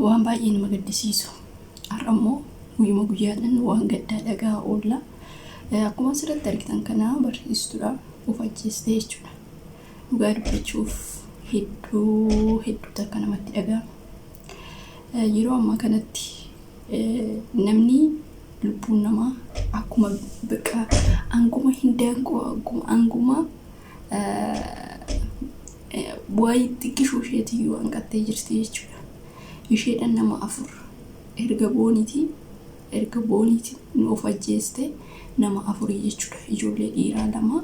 waan baay'ee nama gaddisiisu. Har'ammoo guyyuma guyyaatiin waan gaddaa dhagaa oolla. Akkuma asirratti argitan kana barsiistuudha of ajjeestee jechuudha. Dhugaa dubbachuuf hedduu takka namatti dhaga'ama. Yeroo ammaa kanatti namni lubbuun namaa akkuma bakka anguma hindaanqoo anguma bu'aa xiqqishuu isheetiyyuu hanqattee jirti jechuudha. Isheedhaan nama afur erga booniiti of ajjeeste nama afurii jechuudha. Ijoollee dhiiraa lama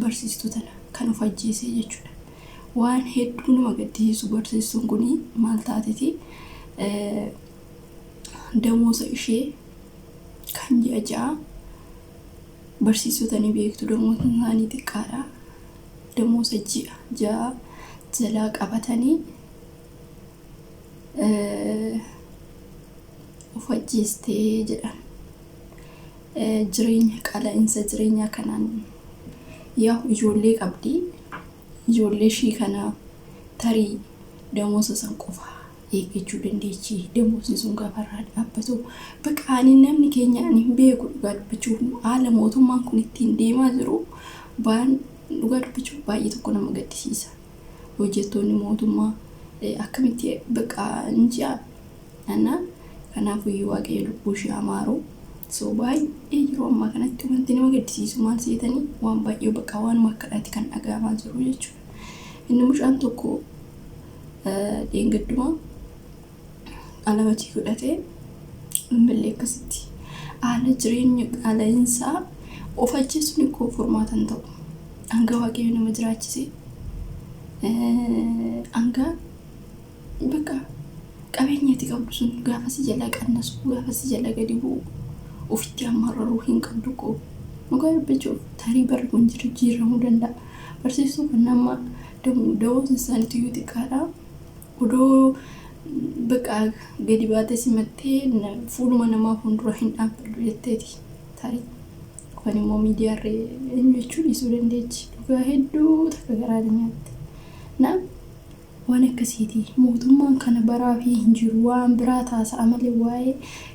barsiistota kan of ajjeese jechuudha. Waan hedduu nama gaddisiisu barsiistuun kun maal taateti damoosa ishee kan ja'a barsiistota ni beektu. Damoosa isaanii xiqqaadha. Damoosa ja'a jalaa qabatanii of ajjeestee jedhan. Jireenya qaala'insa jireenyaa kanaan yaa ijoollee qabdi. Ijoollee ishii kana tarii damoosa san qofa eeggachuu dandeechi. Damoosni sun gaafarraa dhaabbatu baqaanii namni keenya hin beeku. Dhugaa dubbachuuf haala mootummaan kun ittiin deemaa jiru waan dhugaa dubbachuuf baay'ee tokko nama gaddisiisa. Hojjettoonni mootummaa akkamitti baqaan ji'a ana kanaafuu waaqayyo lubbuu ishee amaaru. So baay'ee yeroo ammaa kanatti wanti nama gaddisiisu maal seetanii waan baay'ee baqaa waan makkadhaatti kan dhaga'amaa jiru jechuudha. Inni mucaan tokko dheengadduma alabatii godhatee ammallee akkasitti haala jireenya qaala'insaa of ajjeesuun koo furmaatan ta'u. Hanga waaqayyo nama jiraachise hanga bakka qabeenyatti qabdu sun gaafa si jala qannasu gaafa si jala gadi bu'u ofitti amarraruu hin qabdu koo. Dhugaa dubbachuuf tarii barri kun jijjiiramuu danda'a. Barsiistuu kan nama dawoon isaaniitu yoo xiqqaadha. Odoo bakka gadi baatee simattee fuuluma namaa fuuldura hin dhaabbadhu jetteeti tarii. Kun immoo miidiyaarree eenyuchuu dhiisuu dandeechi. Dhugaa hedduu takka garaa nyaatti. Waan akkasiiti mootummaan kana baraa fi hin jiru. Waan biraa taasa'a malee waa'ee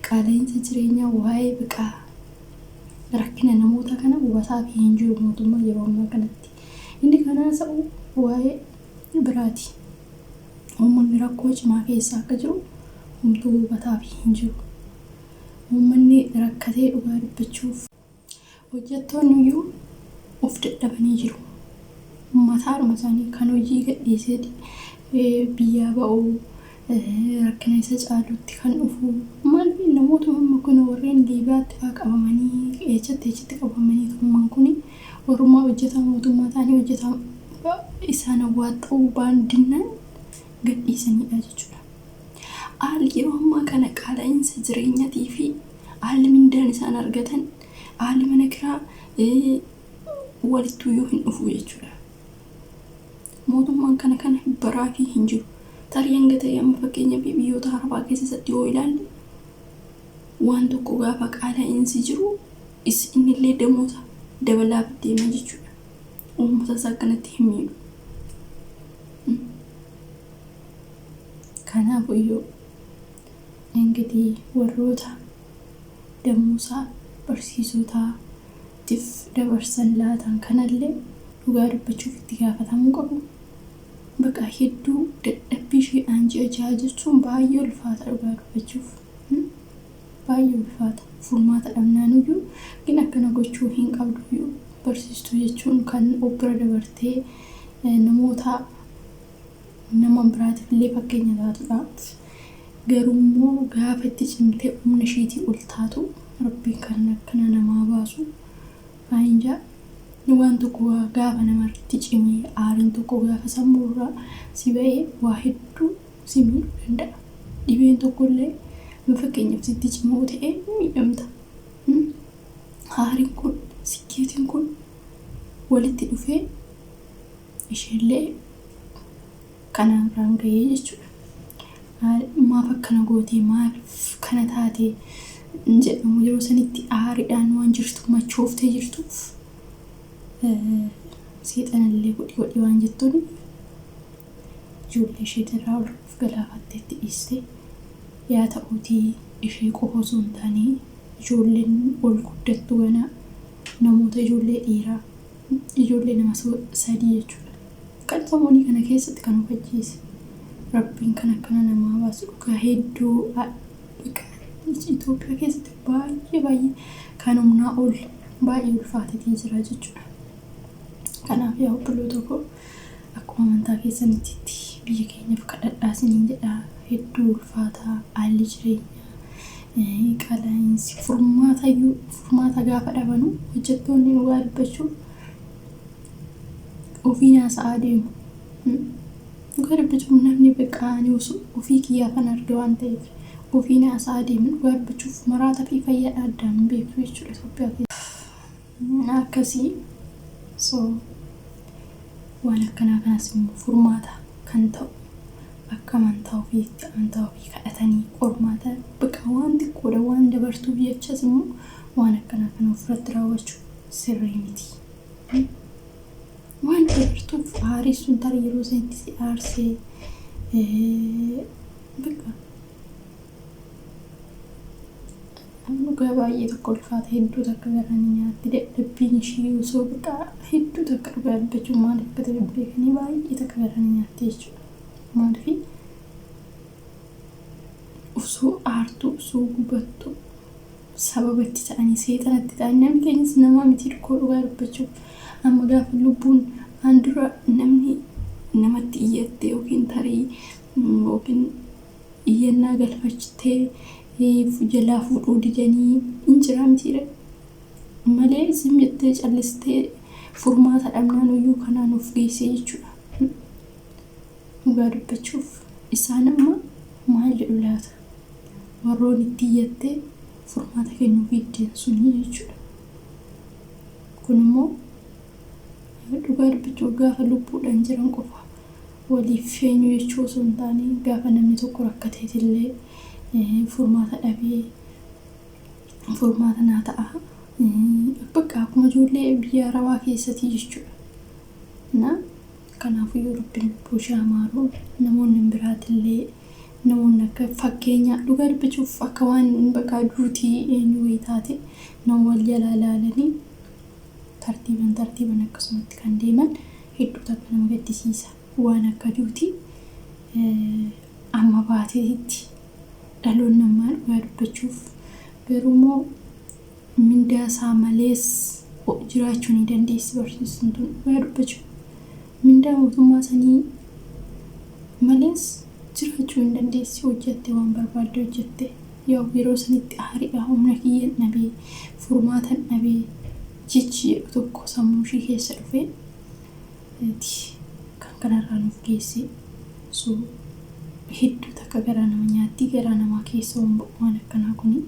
qaala'insa jireenyaa waa'ee biqaa rakkina namoota kana hubataa fi hin jiru mootummaa yeroo ammaa kanatti. Inni kanaas waa'ee biraati. Uummanni rakkoo cimaa keessa akka jiru homtuu hubataa fi hin jiru. Uummanni rakkatee dhugaa dubbachuuf hojjettoonni iyyuu of dadhabanii jiru. Mataadhuma isaanii kan hojii gadhiisee biyyaa ba'uu rakkina isa caalutti kan dhufu maal namoota amma kun warreen Liibiyaatti fa'aa qabamanii eechatti qabamanii turumaan kun warrummaa hojjetaa mootummaa ta'anii hojjetaa isaan awwaaxuu baandinaan gadhiisanidha jechuudha. Haalli yeroo ammaa kana qaala'insa jireenyaatii fi haalli mindaan isaan argatan haalli mana kiraa walittuyyuu hin dhufu jechuudha. Mootummaan kana baraa fi hin jiru. Tarii hanga ta'e amma fakkeenyaaf biyyoota Arabaa keessatti yoo ilaalle waan tokko gaafa qaala'insi jiru innillee damoosa dabalaa deema jechuudha. Uummata isaa kanatti hin miidhu. Kanaafuu engadii warroota damoosa barsiisotaatiif dabarsan laatan kanallee dhugaa dubbachuuf itti gaafatamuu qabu. Bakka hedduu dadhabbii ishee aanjii ajaa jechuun baay'ee ulfaata dhugaa dubbachuuf. Baay'ee ulfaata. Furmaata dhabnaanuyyuu gin akkana gochuu hin qabduyyuu barsiistuu jechuun kan bira dabartee namoota nama biraatiif illee fakkeenya taatudha. Garuummoo gaafa itti cimtee humna isheetii ol taatu rabbiin kan akkana namaa baasu baay'injaa. Waan tokko gaafa namarratti cimee aariin tokko gaafa sammuurraa si ba'ee waa hedduu si miidhuu danda'a. Dhibeen tokkollee fakkeenyaaf sitti cimoo ta'ee miidhamta. Aariin kun sikkeetiin kun walitti dhufee isheellee kanaan biraan ga'ee jechuudha. Maaf akkana gootee maaliif kana taatee jedhamu yeroo sanitti aariidhaan waan jirtu machooftee jirtuuf seexanallee godhi waan jettuun ijoollee ishee irraa ol galaafatteetti dhiiste yaa ta'uutii ishee qofa osoo hin taane ijoolleen ol guddattu gana namoota ijoollee dhiiraa ijoollee nama sadii jechuudha. Kan sammuu kana keessatti kan hubachiise rabbiin kan akkana namaa baasu dhugaa hedduu Itoophiyaa keessatti baay'ee kan humnaa ol baay'ee ulfaatatee jira jechuudha. Kanaaf yaa obboloota koo akkuma amantaa keessanitti biyya keenyaaf kadhadhaa isiniin jedha. Hedduu ulfaataa haalli jireenyaa qaala'insi furmaata gaafa dhabanu hojjettoonni dhugaa dubbachuuf ofii haasa'aa deemu. Dhugaa dubbachuuf namni beekamni ofii kiyyaafan arge waan ta'eef ofii haasa'aa deemu dhugaa dubbachuuf maraata fi fayyaa addaan beeku jechuudha Itoophiyaa keessatti. Akkasii waan akkanaa kanas immoo furmaata kan ta'u akka amantaa ofiitti amantaa ofii kadhatanii qormaata waan xiqqoodha waan dabartuuf jechas immoo waan akkanaa kana ofirratti raawwachuu sirrii miti. Waan dabartuuf haariisuun tarii yeroo isaatti si aarsee dhugaa baay'ee tokko ulfaata hedduu takka garanii nyaatti dadhabbiin ishii osoo hedduu takka dhugaa dubbachuun maal akka ta'e beekanii baay'ee takka garanii nyaatti jechuudha. Maaliif osoo aartuu osoo gubattu sababatti ta'anii seexanatti ta'anii namni keenyas nama miti dhugaa dubbachuuf amma gaafa lubbuun handura namni namatti iyyatte yookiin tarii yookiin iyyannaa galfachittee jalaa fuudhuu didanii injira mitiidha malee isin jettee callistee furmaata dhabnaan iyyuu kanaan of geessee jechuudha. Dhugaa dubbachuuf isaan amma maal jedhu laata warroon itti iyyattee furmaata kennuuf iddeen suni jechuudha. Kun immoo dhugaa dubbachuuf gaafa lubbuudhaan jiran qofa waliif feenyu jechuu osoo hin taane gaafa namni tokko rakkateetillee furmaata dhabee furmaata naa ta'a bakka akkuma ijoollee biyya Arabaa keessatti jechuudha. Kanaafuu Rabbiin lubbuu ishee maaru namoonni biraatillee namoonni akka fakkeenya dhugaa dubbachuuf akka waan bakka duutii eenyu wayii taate nama wal jalaa ilaalanii tartiiban akkasumatti kan deeman hedduu takka nama gaddisiisa. Waan akka duutii amma baateetti dhaloonni namaa dhugaa dubbachuuf garuu immoo mindaa isaa malees jiraachuu ni dandeessi barsiisuun tun dhugaa dubbachuuf mindaa mootummaa sanii malees jiraachuu ni dandeessi. Hojjette waan barbaadde hojjette yoo yeroo sanitti aariidha humna kiyyaan dhabee furmaatan dhabee jechi tokko sammuu ishee keessa dhufee kan kanarraa nuuf geesse hedduu takka garaa nama nyaatti garaa namaa keessa waan akkanaa kuni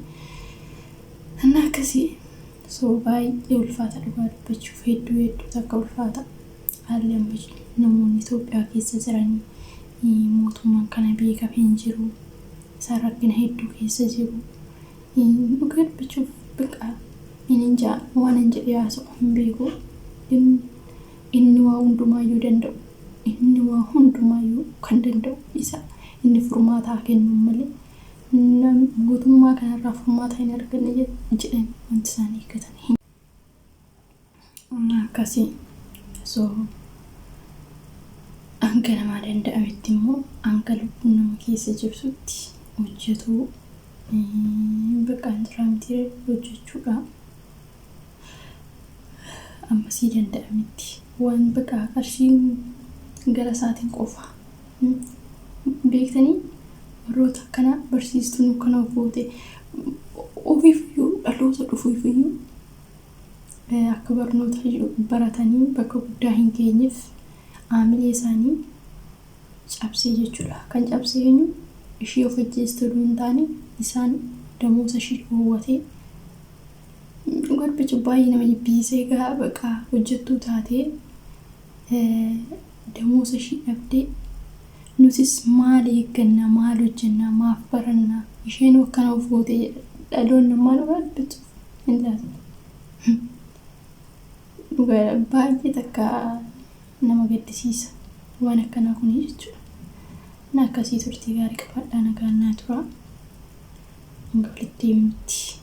akkasii baay'ee ulfaata dhugaa dubbachuuf hedduu takka ulfaata. Haalli amma namoonni Itoophiyaa keessa jiranii mootummaan kana beekame hin jiru isaan rakkina hedduu keessa jiru. Dhugaa dubbachuuf waan hin jedhee haasa'u hin beeku. Inni waa hundumaayyuu danda'u inni waa hundumaayyuu kan danda'u isa inni furmaataa kennu malee mootummaa kanarraa furmaata hin arganne jedhan wanti isaan eeggatan akkasii. Hanga namaa danda'ametti immoo hanga lubbuun nama keessa jirtutti hojjetuu jiraamtii hojjechuudha. Ammasii danda'ametti waan qarshiin gara isaatiin qofa beektanii warroota akkana barsiistuun kana goote ofiifiyyuu dhaloota dhufuufiyyuu akka barnoota baratanii bakka guddaa hin geenyeef aamilee isaanii cabsee jechuudha. Kan cabsee eenyu ishee of ajjeestuu hin taane isaan damoosa ishee dhoowwatee garbicha baay'ee nama jibbisiisee baqa hojjettuu taatee damoosa ishee dhabdee nutis maal eegganna maal hojjenna maaf baranna isheen akkana of goote dhaloonni maal barbaachisuuf hin laatu. Baay'ee takka nama gaddisiisa waan akkanaa kun jechuudha. እና ከሴት turtii gaarii qabaadhaa nagaan naa tura. Hanga walitti deebinutti.